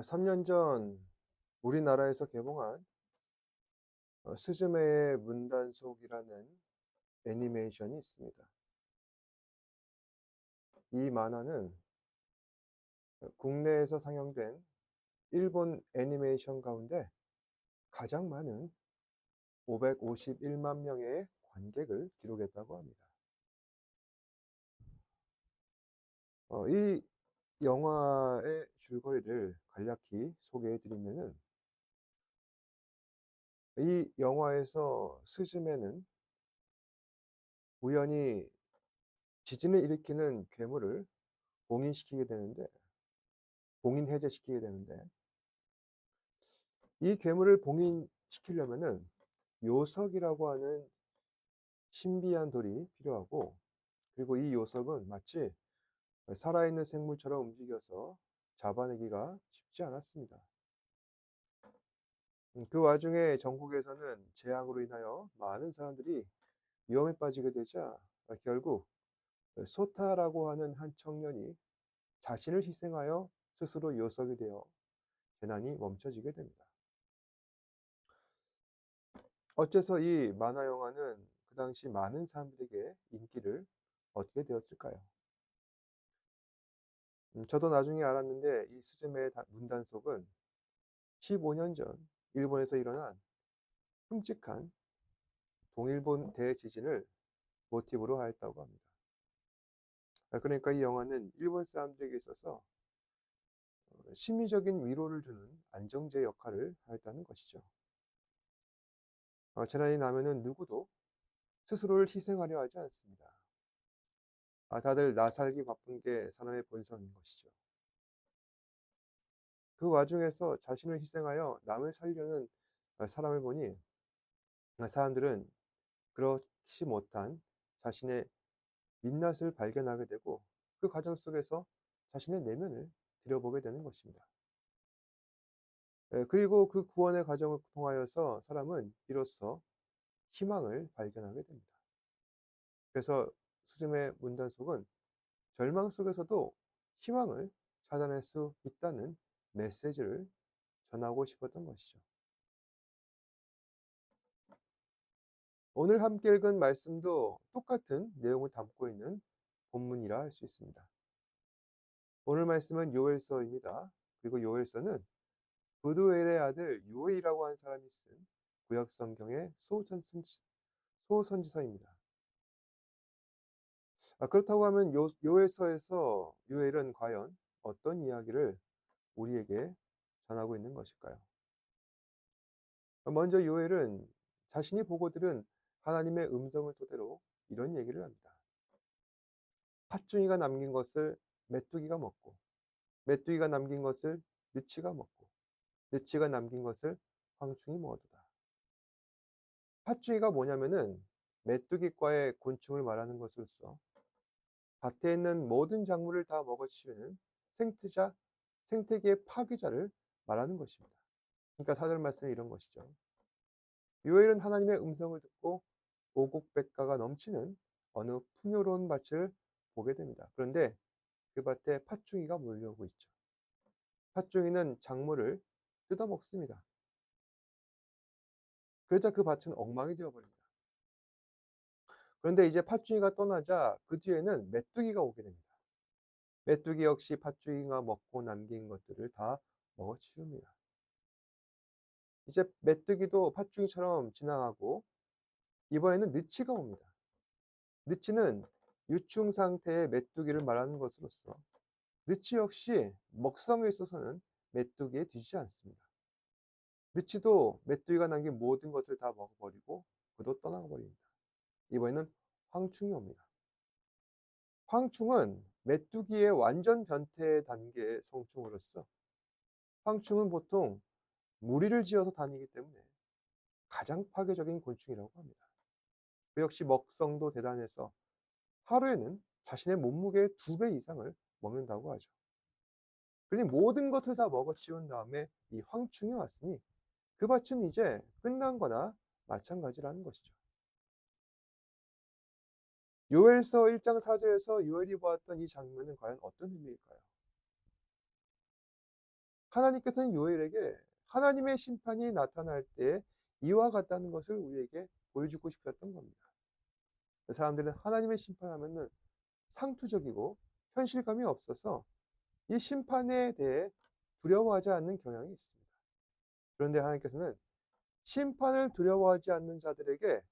3년 전 우리나라에서 개봉한 스즈메의 문단속이라는 애니메이션이 있습니다. 이 만화는 국내에서 상영된 일본 애니메이션 가운데 가장 많은 551만 명의 관객을 기록했다고 합니다. 이 영화의 줄거리를 간략히 소개해 드리면은, 이 영화에서 스즈메는 우연히 지진을 일으키는 괴물을 봉인 해제시키게 되는데, 이 괴물을 봉인시키려면은 요석이라고 하는 신비한 돌이 필요하고, 그리고 이 요석은 마치 살아있는 생물처럼 움직여서 잡아내기가 쉽지 않았습니다. 그 와중에 전국에서는 재앙으로 인하여 많은 사람들이 위험에 빠지게 되자 결국 소타라고 하는 한 청년이 자신을 희생하여 스스로 요석이 되어 재난이 멈춰지게 됩니다. 어째서 이 만화 영화는 그 당시 많은 사람들에게 인기를 얻게 되었을까요? 저도 나중에 알았는데, 이 스즈메의 문단속은 15년 전 일본에서 일어난 끔찍한 동일본 대지진을 모티브로 하였다고 합니다. 그러니까 이 영화는 일본 사람들에게 있어서 심리적인 위로를 주는 안정제 역할을 하였다는 것이죠. 재난이 나면은 누구도 스스로를 희생하려 하지 않습니다. 다들 나 살기 바쁜 게 사람의 본성인 것이죠. 그 와중에서 자신을 희생하여 남을 살려는 사람을 보니, 사람들은 그렇지 못한 자신의 민낯을 발견하게 되고, 그 과정 속에서 자신의 내면을 들여보게 되는 것입니다. 그리고 그 구원의 과정을 통하여서 사람은 비로소 희망을 발견하게 됩니다. 그래서 스즈메 문단속은 절망 속에서도 희망을 찾아낼 수 있다는 메시지를 전하고 싶었던 것이죠. 오늘 함께 읽은 말씀도 똑같은 내용을 담고 있는 본문이라 할 수 있습니다. 오늘 말씀은 요엘서입니다. 그리고 요엘서는 부두엘의 아들 요엘이라고 하는 사람이 쓴 구약 성경의 소선지서입니다. 그렇다고 하면 요엘서에서 요엘은 과연 어떤 이야기를 우리에게 전하고 있는 것일까요? 먼저 요엘은 자신이 보고 들은 하나님의 음성을 토대로 이런 얘기를 합니다. 팥중이가 남긴 것을 메뚜기가 먹고, 메뚜기가 남긴 것을 느치가 먹고, 느치가 남긴 것을 황충이 먹었도다. 팥중이가 뭐냐면은 메뚜기과의 곤충을 말하는 것으로서 밭에 있는 모든 작물을 다 먹어치우는 생태계의 파괴자를 말하는 것입니다. 그러니까 사절 말씀이 이런 것이죠. 요엘은 하나님의 음성을 듣고 오곡백가가 넘치는 어느 풍요로운 밭을 보게 됩니다. 그런데 그 밭에 팥중이가 몰려오고 있죠. 팥중이는 작물을 뜯어먹습니다. 그러자 그 밭은 엉망이 되어버립니다. 그런데 이제 팥중이가 떠나자 그 뒤에는 메뚜기가 오게 됩니다. 메뚜기 역시 팥중이가 먹고 남긴 것들을 다 먹어치웁니다. 이제 메뚜기도 팥중이처럼 지나가고, 이번에는 느치가 옵니다. 느치는 유충 상태의 메뚜기를 말하는 것으로서 느치 역시 먹성에 있어서는 메뚜기에 뒤지지 않습니다. 느치도 메뚜기가 남긴 모든 것을 다 먹어버리고 그도 떠나가 버립니다. 이번에는 황충이 옵니다. 황충은 메뚜기의 완전 변태 단계의 성충으로서, 황충은 보통 무리를 지어서 다니기 때문에 가장 파괴적인 곤충이라고 합니다. 그 역시 먹성도 대단해서 하루에는 자신의 몸무게의 2배 이상을 먹는다고 하죠. 그러니 모든 것을 다 먹어치운 다음에 이 황충이 왔으니 그 밭은 이제 끝난 거나 마찬가지라는 것이죠. 요엘서 1장 4절에서 요엘이 보았던 이 장면은 과연 어떤 의미일까요? 하나님께서는 요엘에게 하나님의 심판이 나타날 때 이와 같다는 것을 우리에게 보여주고 싶었던 겁니다. 사람들은 하나님의 심판하면은 상투적이고 현실감이 없어서 이 심판에 대해 두려워하지 않는 경향이 있습니다. 그런데 하나님께서는 심판을 두려워하지 않는 자들에게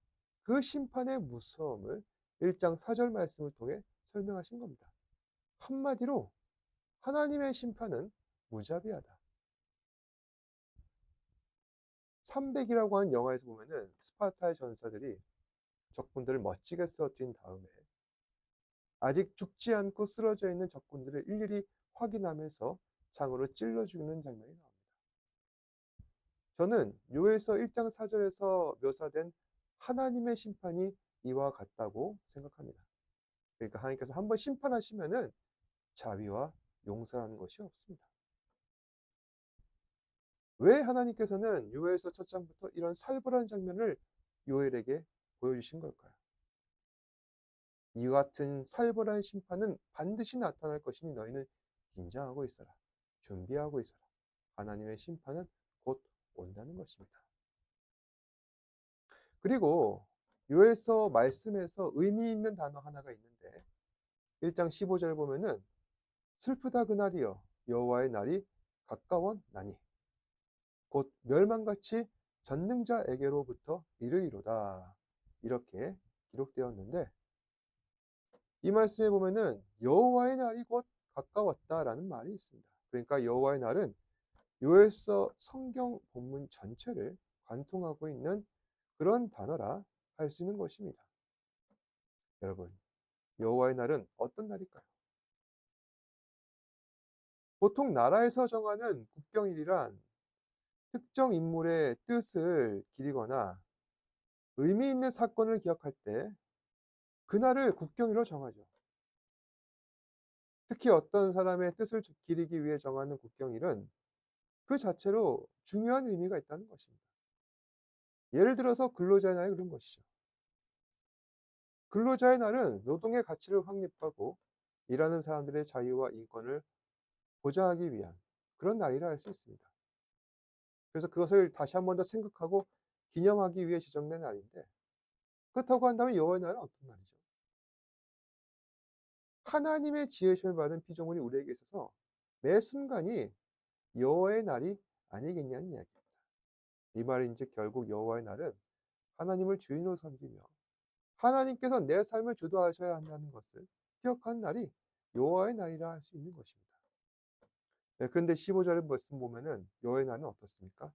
그 심판의 무서움을 1장 4절 말씀을 통해 설명하신 겁니다. 한마디로 하나님의 심판은 무자비하다. 300이라고 하는 영화에서 보면은 스파르타의 전사들이 적군들을 멋지게 쓰러뜨린 다음에 아직 죽지 않고 쓰러져 있는 적군들을 일일이 확인하면서 창으로 찔러 죽이는 장면이 나옵니다. 저는 요엘서 1장 4절에서 묘사된 하나님의 심판이 이와 같다고 생각합니다. 그러니까 하나님께서 한번 심판하시면은 자비와 용서라는 것이 없습니다. 왜 하나님께서는 요엘서 첫 장부터 이런 살벌한 장면을 요엘에게 보여주신 걸까요? 이와 같은 살벌한 심판은 반드시 나타날 것이니 너희는 긴장하고 있어라. 준비하고 있어라. 하나님의 심판은 곧 온다는 것입니다. 그리고 요엘서 말씀에서 의미 있는 단어 하나가 있는데 1장 15절 보면은 슬프다 그날이여 여호와의 날이 가까웠나니 곧 멸망같이 전능자에게로부터 이르리로다. 이렇게 기록되었는데 이 말씀에 보면은 여호와의 날이 곧 가까웠다라는 말이 있습니다. 그러니까 여호와의 날은 요엘서 성경 본문 전체를 관통하고 있는 그런 단어라 할 수 있는 것입니다. 여러분, 여호와의 날은 어떤 날일까요? 보통 나라에서 정하는 국경일이란 특정 인물의 뜻을 기리거나 의미 있는 사건을 기억할 때 그날을 국경일로 정하죠. 특히 어떤 사람의 뜻을 기리기 위해 정하는 국경일은 그 자체로 중요한 의미가 있다는 것입니다. 예를 들어서 근로자의 날이 그런 것이죠. 근로자의 날은 노동의 가치를 확립하고 일하는 사람들의 자유와 인권을 보장하기 위한 그런 날이라 할 수 있습니다. 그래서 그것을 다시 한 번 더 생각하고 기념하기 위해 지정된 날인데 그렇다고 한다면 여호와의 날은 어떤 날이죠? 하나님의 지으심을 받은 피조물이 우리에게 있어서 매 순간이 여호와의 날이 아니겠냐는 이야기입니다. 이 말인즉 결국 여호와의 날은 하나님을 주인으로 섬기며 하나님께서 내 삶을 주도하셔야 한다는 것을 기억하는 날이 여호와의 날이라 할 수 있는 것입니다. 네, 그런데 15절의 말씀 보면은 여호와의 날은 어떻습니까?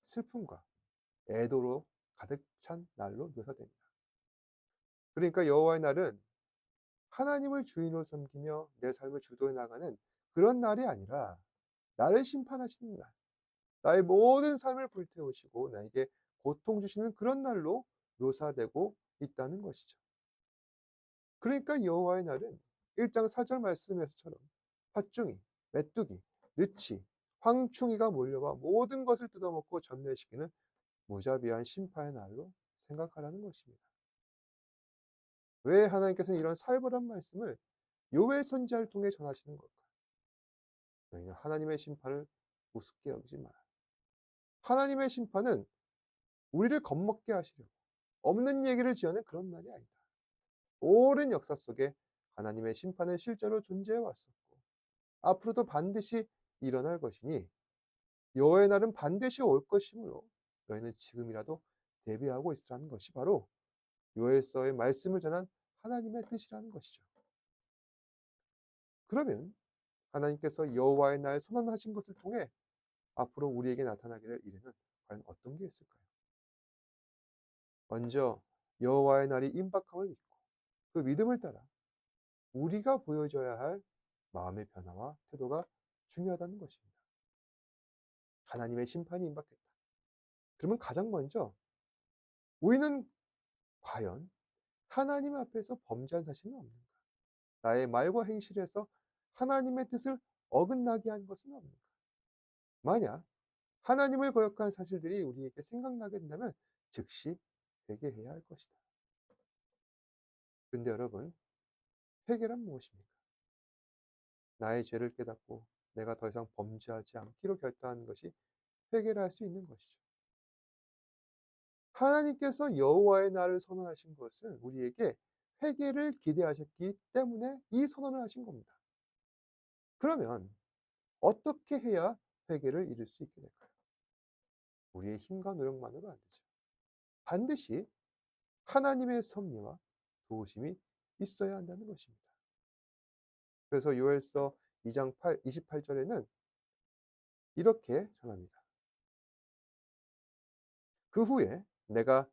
슬픔과 애도로 가득 찬 날로 묘사됩니다. 그러니까 여호와의 날은 하나님을 주인으로 섬기며 내 삶을 주도해 나가는 그런 날이 아니라 나를 심판하시는 날, 나의 모든 삶을 불태우시고 나에게 고통 주시는 그런 날로 묘사되고 있다는 것이죠. 그러니까 여호와의 날은 1장 4절 말씀에서처럼 팥중이, 메뚜기, 느치, 황충이가 몰려와 모든 것을 뜯어먹고 전멸시키는 무자비한 심판의 날로 생각하라는 것입니다. 왜 하나님께서는 이런 살벌한 말씀을 요엘 선지자를 통해 전하시는 걸까요? 너희는 하나님의 심판을 우습게 여기지 마라. 하나님의 심판은 우리를 겁먹게 하시려고 없는 얘기를 지어낸 그런 날이 아니다. 오랜 역사 속에 하나님의 심판은 실제로 존재해 왔었고 앞으로도 반드시 일어날 것이니 여호와의 날은 반드시 올 것이므로 너희는 지금이라도 대비하고 있으라는 것이 바로 요엘서의 말씀을 전한 하나님의 뜻이라는 것이죠. 그러면 하나님께서 여호와의 날 선언하신 것을 통해 앞으로 우리에게 나타나게 될 일에는 과연 어떤 게 있을까요? 먼저 여호와의 날이 임박함을 믿고 그 믿음을 따라 우리가 보여줘야 할 마음의 변화와 태도가 중요하다는 것입니다. 하나님의 심판이 임박했다. 그러면 가장 먼저 우리는 과연 하나님 앞에서 범죄한 사실은 없는가? 나의 말과 행실에서 하나님의 뜻을 어긋나게 한 것은 없는가? 만약 하나님을 거역한 사실들이 우리에게 생각나게 된다면 즉시 회개해야 할 것이다. 그런데 여러분, 회개란 무엇입니까? 나의 죄를 깨닫고 내가 더 이상 범죄하지 않기로 결단하는 것이 회개를 할 수 있는 것이죠. 하나님께서 여호와의 날을 선언하신 것은 우리에게 회개를 기대하셨기 때문에 이 선언을 하신 겁니다. 그러면 어떻게 해야 회개를 이룰 수 있게 될까요? 우리의 힘과 노력만으로 안 되죠. 반드시 하나님의 섭리와 도우심이 있어야 한다는 것입니다. 그래서 요엘서 2장 28절에는 이렇게 전합니다. 그 후에 내가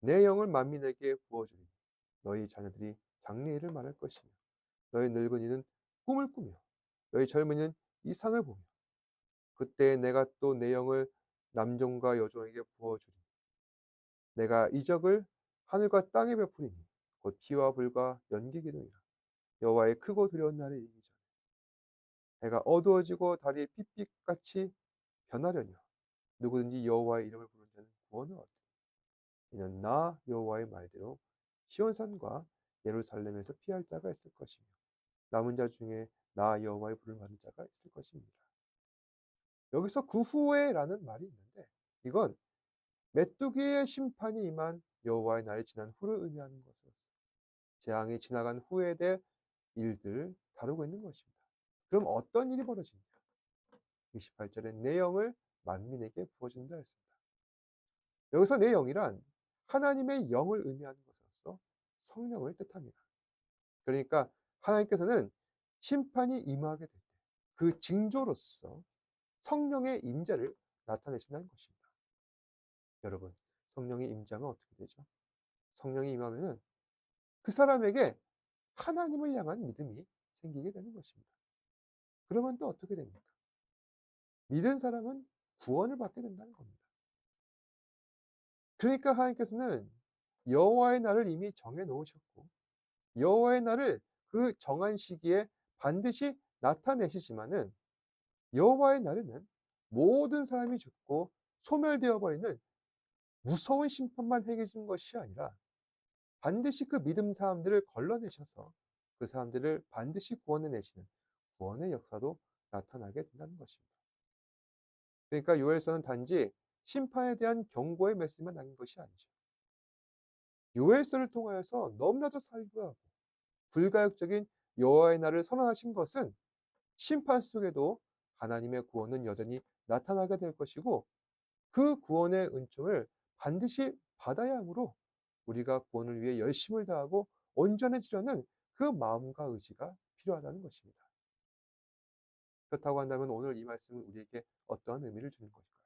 내 영을 만민에게 부어주리니 너희 자녀들이 장래일을 말할 것이며 너희 늙은이는 꿈을 꾸며 너희 젊은이는 이상을 보며 그때 내가 또 내 영을 남종과 여종에게 부어주리니 내가 이적을 하늘과 땅에 베푸리니 곧 피와 불과 연기 기둥이라 여호와의 크고 두려운 날에 이르기 전에 해가 어두워지고 달이 핏빛같이 변하려니와 누구든지 여호와의 이름을 부르는 자는 구원을 얻으리니 이는 나 여호와의 말대로 시온산과 예루살렘에서 피할 자가 있을 것이며 남은 자 중에 나 여호와의 부름을 받은 자가 있을 것입니다. 여기서 그 후에라는 말이 있는데 이건 메뚜기의 심판이 임한 여호와의 날이 지난 후를 의미하는 것으로서 재앙이 지나간 후에 될 일들을 다루고 있는 것입니다. 그럼 어떤 일이 벌어집니까? 28절에 내 영을 만민에게 부어준다 했습니다. 여기서 내 영이란 하나님의 영을 의미하는 것으로서 성령을 뜻합니다. 그러니까 하나님께서는 심판이 임하게 될 때 그 징조로서 성령의 임재를 나타내신다는 것입니다. 여러분, 성령이 임재하면 어떻게 되죠? 성령이 임하면은 그 사람에게 하나님을 향한 믿음이 생기게 되는 것입니다. 그러면 또 어떻게 됩니까? 믿은 사람은 구원을 받게 된다는 겁니다. 그러니까 하나님께서는 여호와의 날을 이미 정해 놓으셨고 여호와의 날을 그 정한 시기에 반드시 나타내시지만은 여호와의 날에는 모든 사람이 죽고 소멸되어 버리는 무서운 심판만 행해지는 것이 아니라 반드시 그 믿음 사람들을 걸러내셔서 그 사람들을 반드시 구원해 내시는 구원의 역사도 나타나게 된다는 것입니다. 그러니까 요엘서는 단지 심판에 대한 경고의 메시지만 남긴 것이 아니죠. 요엘서를 통하여서 너무나도 살구하고 불가역적인 여호와의 날을 선언하신 것은 심판 속에도 하나님의 구원은 여전히 나타나게 될 것이고 그 구원의 은총을 반드시 받아야 하므로 우리가 구원을 위해 열심을 다하고 온전해지려는 그 마음과 의지가 필요하다는 것입니다. 그렇다고 한다면 오늘 이 말씀은 우리에게 어떠한 의미를 주는 것일까요?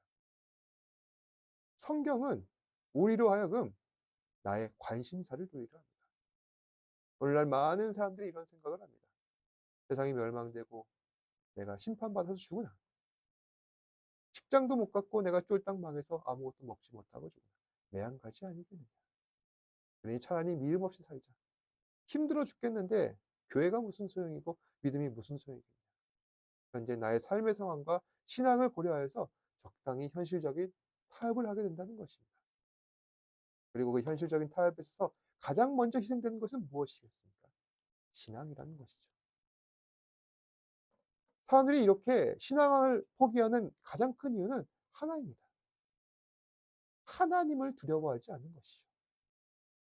성경은 우리로 하여금 나의 관심사를 돌리려 합니다. 오늘날 많은 사람들이 이런 생각을 합니다. 세상이 멸망되고 내가 심판받아서 죽으나 직장도 못 갖고 내가 쫄딱 망해서 아무것도 먹지 못하고 죽으나 매한가지 아니겠느냐. 그러니 차라리 믿음 없이 살자. 힘들어 죽겠는데 교회가 무슨 소용이고 믿음이 무슨 소용이겠냐. 현재 나의 삶의 상황과 신앙을 고려하여서 적당히 현실적인 타협을 하게 된다는 것입니다. 그리고 그 현실적인 타협에서 가장 먼저 희생되는 것은 무엇이겠습니까? 신앙이라는 것이죠. 사람들이 이렇게 신앙을 포기하는 가장 큰 이유는 하나입니다. 하나님을 두려워하지 않는 것이죠.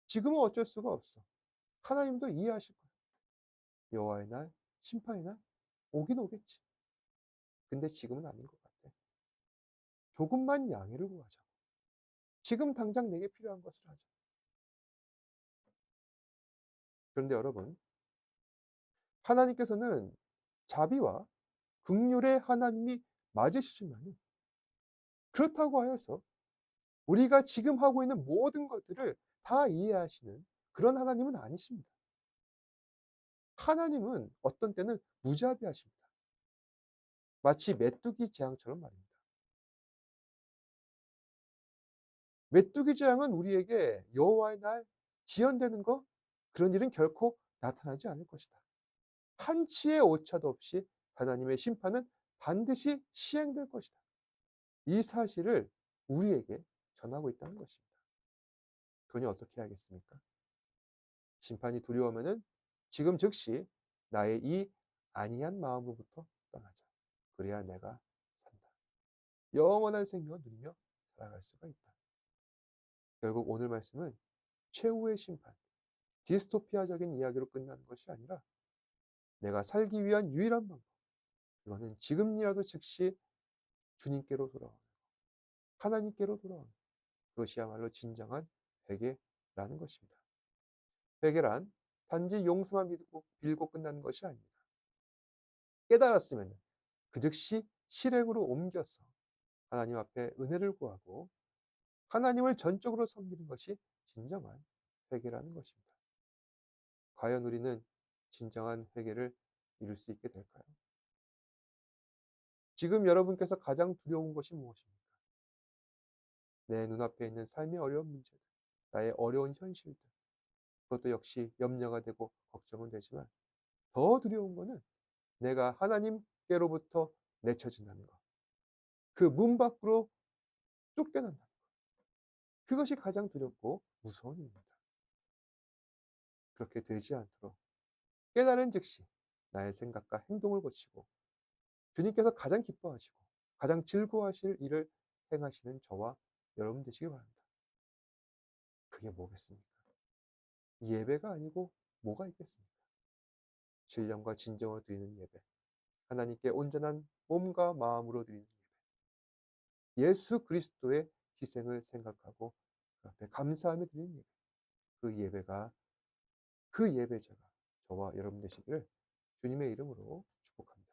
지금은 어쩔 수가 없어. 하나님도 이해하실 거예요. 여호와의 날, 심판의 날 오긴 오겠지. 근데 지금은 아닌 것 같아. 조금만 양해를 구하자. 지금 당장 내게 필요한 것을 하자. 그런데 여러분, 하나님께서는 자비와 긍휼의 하나님이 맞으시지만 그렇다고 하여서 우리가 지금 하고 있는 모든 것들을 다 이해하시는 그런 하나님은 아니십니다. 하나님은 어떤 때는 무자비하십니다. 마치 메뚜기 재앙처럼 말입니다. 메뚜기 재앙은 우리에게 여호와의 날 지연되는 것 그런 일은 결코 나타나지 않을 것이다. 한치의 오차도 없이 하나님의 심판은 반드시 시행될 것이다. 이 사실을 우리에게 전하고 있다는 것입니다. 그러니 어떻게 해야겠습니까? 심판이 두려우면은 지금 즉시 나의 이 안이한 마음으로부터 떠나자. 그래야 내가 산다. 영원한 생명을 누리며 살아갈 수가 있다. 결국 오늘 말씀은 최후의 심판, 디스토피아적인 이야기로 끝나는 것이 아니라 내가 살기 위한 유일한 방법, 그거는 지금이라도 즉시 주님께로 돌아오는, 하나님께로 돌아오는, 그것이야말로 진정한 회개라는 것입니다. 회개란 단지 용서만 빌고 끝나는 것이 아닙니다. 깨달았으면 그 즉시 실행으로 옮겨서 하나님 앞에 은혜를 구하고 하나님을 전적으로 섬기는 것이 진정한 회개라는 것입니다. 과연 우리는 진정한 회개를 이룰 수 있게 될까요? 지금 여러분께서 가장 두려운 것이 무엇입니까? 내 눈앞에 있는 삶의 어려운 문제들, 나의 어려운 현실들, 그것도 역시 염려가 되고 걱정은 되지만 더 두려운 것은 내가 하나님께로부터 내쳐진다는 것, 그 문 밖으로 쫓겨난다는 것, 그것이 가장 두렵고 무서운 일입니다. 그렇게 되지 않도록 깨달은 즉시 나의 생각과 행동을 고치고 주님께서 가장 기뻐하시고 가장 즐거워하실 일을 행하시는 저와 여러분 되시기 바랍니다. 그게 뭐겠습니까? 예배가 아니고 뭐가 있겠습니까? 신령과 진정으로 드리는 예배, 하나님께 온전한 몸과 마음으로 드리는 예배, 예수 그리스도의 희생을 생각하고 그 앞에 감사하며 드리는 예배, 그 예배가, 그 예배자가 저와 여러분 되시기를 주님의 이름으로 축복합니다.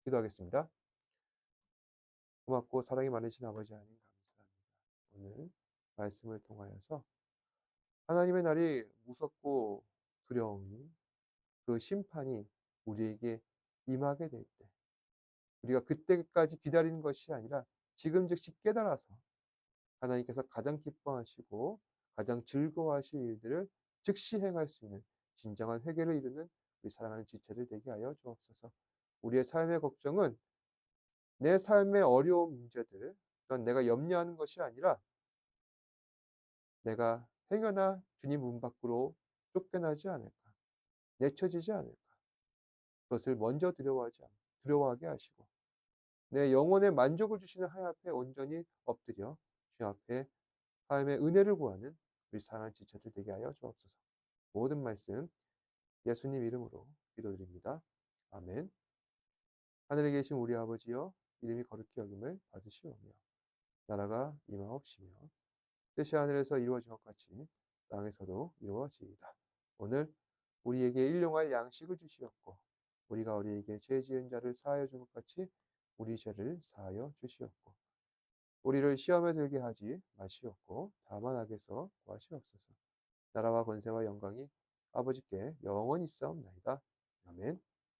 기도하겠습니다. 고맙고 사랑이 많으신 아버지 하나님 감사합니다. 오늘 말씀을 통하여서 하나님의 날이 무섭고 두려운 그 심판이 우리에게 임하게 될 때, 우리가 그때까지 기다리는 것이 아니라 지금 즉시 깨달아서 하나님께서 가장 기뻐하시고 가장 즐거워하실 일들을 즉시 행할 수 있는 진정한 회개를 이루는 우리 사랑하는 지체들 되게 하여 주옵소서. 우리의 삶의 걱정은 내 삶의 어려운 문제들, 또한 내가 염려하는 것이 아니라 내가 행여나 주님 문 밖으로 쫓겨나지 않을까, 내쳐지지 않을까, 그것을 먼저 두려워하게 하시고 내 영혼의 만족을 주시는 하나님 앞에 온전히 엎드려 주님 앞에 하나님의 은혜를 구하는 우리 사랑하는 지체들 되게 하여 주옵소서. '모든 말씀 예수님 이름으로 기도드립니다. 아멘. 하늘에 계신 우리 아버지여, 이름이 거룩히 여김을 받으시오며 나라가 임하옵시며 뜻이 하늘에서 이루어진 것 같이 땅에서도 이루어지이다. 오늘 우리에게 일용할 양식을 주시옵고 우리가 우리에게 죄 지은 자를 사하여 준 것 같이 우리 죄를 사하여 주시옵고 우리를 시험에 들게 하지 마시옵고 다만 악에서 구하시옵소서. 나라와 권세와 영광이 아버지께 영원히 있사옵나이다. 아멘.